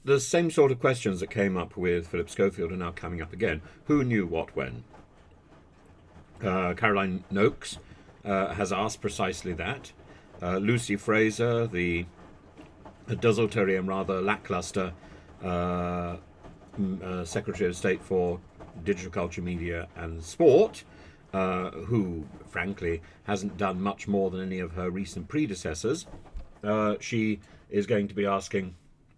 the same sort of questions that came up with Philip Schofield are now coming up again. Who knew what when? Caroline Noakes has asked precisely that. Lucy Fraser, the desultory and rather lackluster uh, Secretary of State for Digital Culture, Media and Sport, who, frankly, hasn't done much more than any of her recent predecessors, she is going to be asking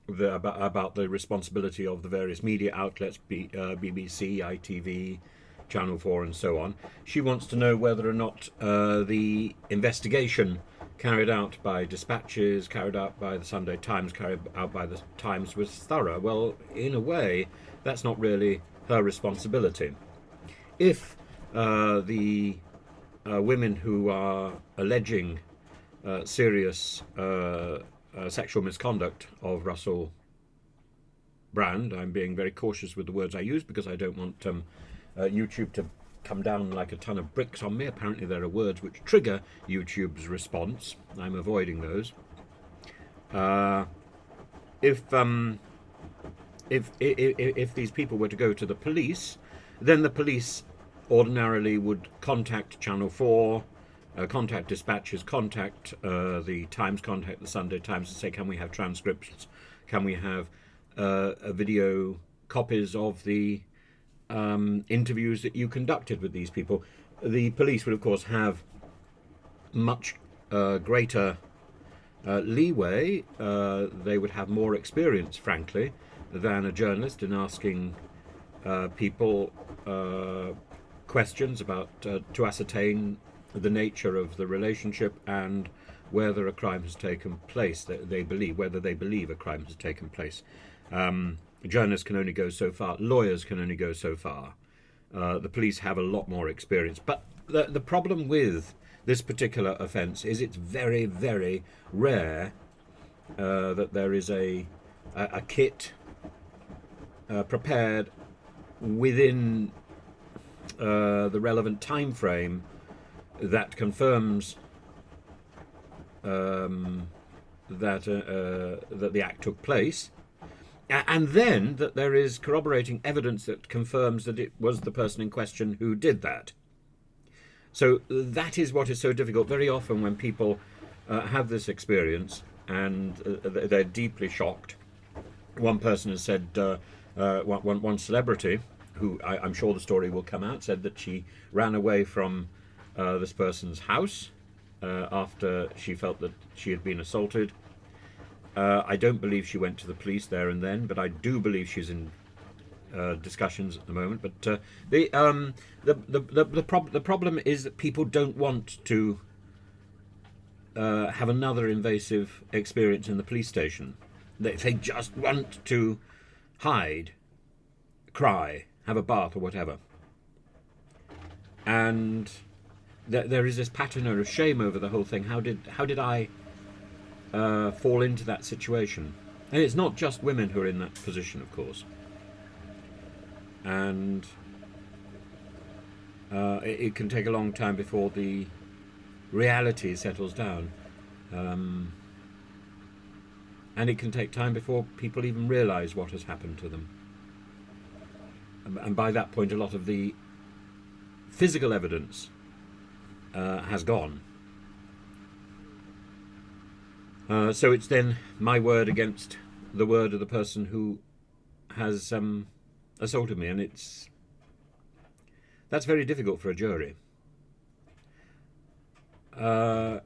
about the responsibility of the various media outlets, BBC, ITV, Channel 4, and so on. She wants to know whether or not the investigation carried out by dispatches, carried out by the Sunday Times, carried out by the Times was thorough. Well, in a way, that's not really her responsibility. If the women who are alleging serious sexual misconduct of Russell Brand, I'm being very cautious with the words I use because I don't want YouTube to come down like a ton of bricks on me. Apparently, there are words which trigger YouTube's response. I'm avoiding those. Uh, if if these people were to go to the police, then the police ordinarily would contact Channel 4, contact dispatches, contact the Times, contact the Sunday Times and say, can we have transcriptions? Can we have a video copies of the interviews that you conducted with these people? The police would, of course, have much greater leeway. They would have more experience, frankly, than a journalist in asking people questions about to ascertain the nature of the relationship and whether a crime has taken place. Whether they believe a crime has taken place. Journalists can only go so far. Lawyers can only go so far. The police have a lot more experience. But the problem with this particular offence is it's very, very rare that there is a kit prepared within the relevant time frame that confirms that the act took place, and then that there is corroborating evidence that confirms that it was the person in question who did that. So that is what is so difficult. Very often when people have this experience and they're deeply shocked, one person has said, one celebrity, who I'm sure the story will come out, said that she ran away from this person's house after she felt that she had been assaulted. I don't believe she went to the police there and then, but I do believe she's in discussions at the moment. But the problem is that people don't want to have another invasive experience in the police station. They just want to hide, cry, have a bath or whatever. And there is this patina of shame over the whole thing. How did I fall into that situation? And it's not just women who are in that position, of course. And it can take a long time before the reality settles down. And it can take time before people even realise what has happened to them. And by that point, a lot of the physical evidence has gone. So it's then my word against the word of the person who has assaulted me, and that's very difficult for a jury. I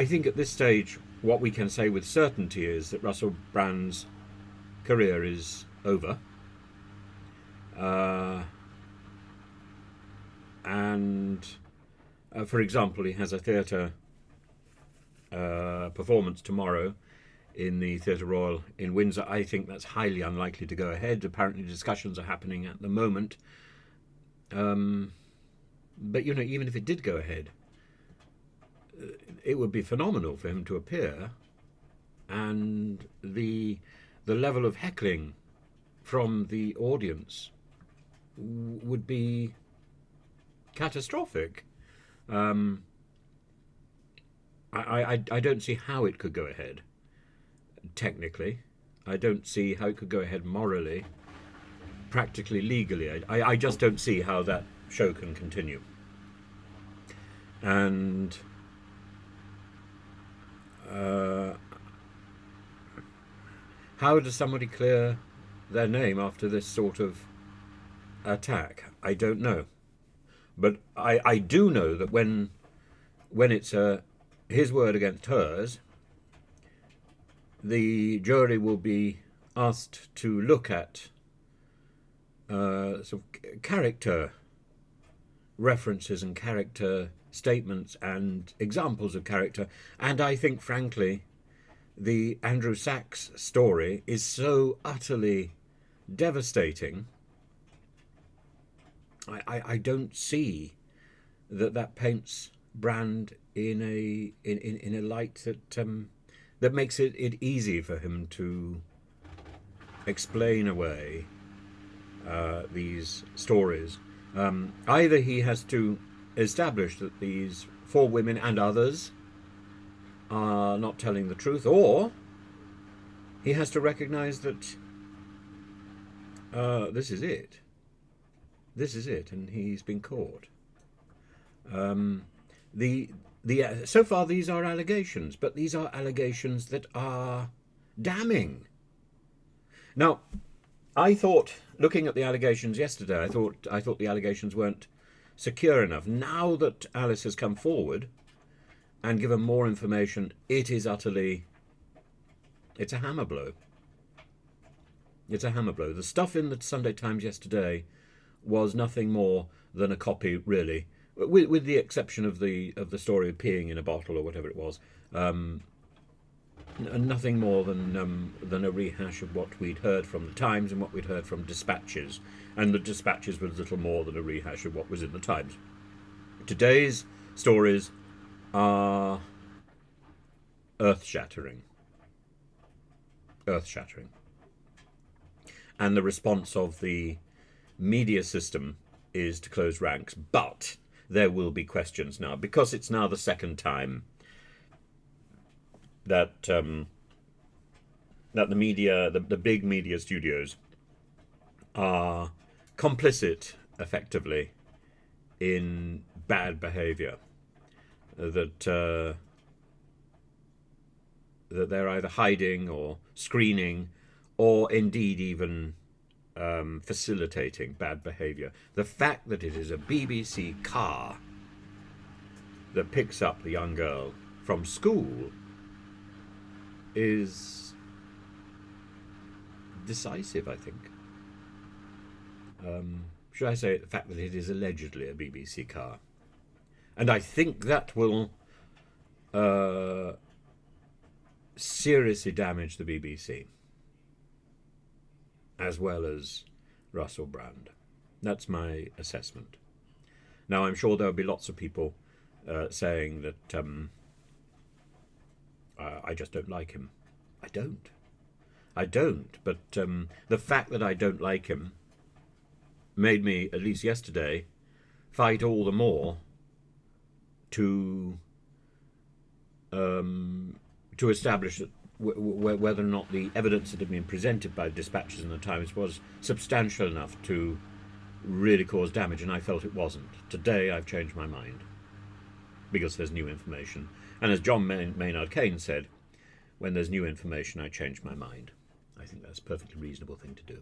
think at this stage, what we can say with certainty is that Russell Brand's career is over. And for example, he has a theatre performance tomorrow in the Theatre Royal in Windsor. I think that's highly unlikely to go ahead. Apparently discussions are happening at the moment. But even if it did go ahead, it would be phenomenal for him to appear, and the level of heckling from the audience would be catastrophic. I don't see how it could go ahead technically. I don't see how it could go ahead morally, practically, legally. I just don't see how that show can continue. And how does somebody clear their name after this sort of attack? I don't know. But I do know that when it's his word against hers, the jury will be asked to look at sort of character references and character statements and examples of character. And I think, frankly, the Andrew Sachs story is so utterly devastating. I don't see that paints Brand in a light that makes it easy for him to explain away these stories. Either he has to establish that these four women and others are not telling the truth, or he has to recognize that this is it. This is it, and he's been caught. So far these are allegations, but these are allegations that are damning. Now, I thought, looking at the allegations yesterday, I thought the allegations weren't secure enough. Now that Alice has come forward and given more information, it's a hammer blow. It's a hammer blow. The stuff in the Sunday Times yesterday was nothing more than a copy, really, with the exception of the story of peeing in a bottle or whatever it was. Nothing more than a rehash of what we'd heard from the Times and what we'd heard from dispatches, and the dispatches was little more than a rehash of what was in the Times. Today's stories are earth-shattering. Earth-shattering. And the response of the media system is to close ranks, but there will be questions now, because it's now the second time that the media, the big media studios, are complicit, effectively, in bad behaviour. That they're either hiding or screening, or indeed even facilitating bad behaviour. The fact that it is a BBC car that picks up the young girl from school is decisive, I think. Should I say the fact that it is allegedly a BBC car? And I think that will seriously damage the BBC, as well as Russell Brand. That's my assessment. Now, I'm sure there'll be lots of people saying that I just don't like him. I don't. But the fact that I don't like him made me, at least yesterday, fight all the more to establish that whether or not the evidence that had been presented by dispatches in the Times was substantial enough to really cause damage, and I felt it wasn't. Today I've changed my mind, because there's new information. And as John Maynard Keynes said, when there's new information, I change my mind. I think that's a perfectly reasonable thing to do.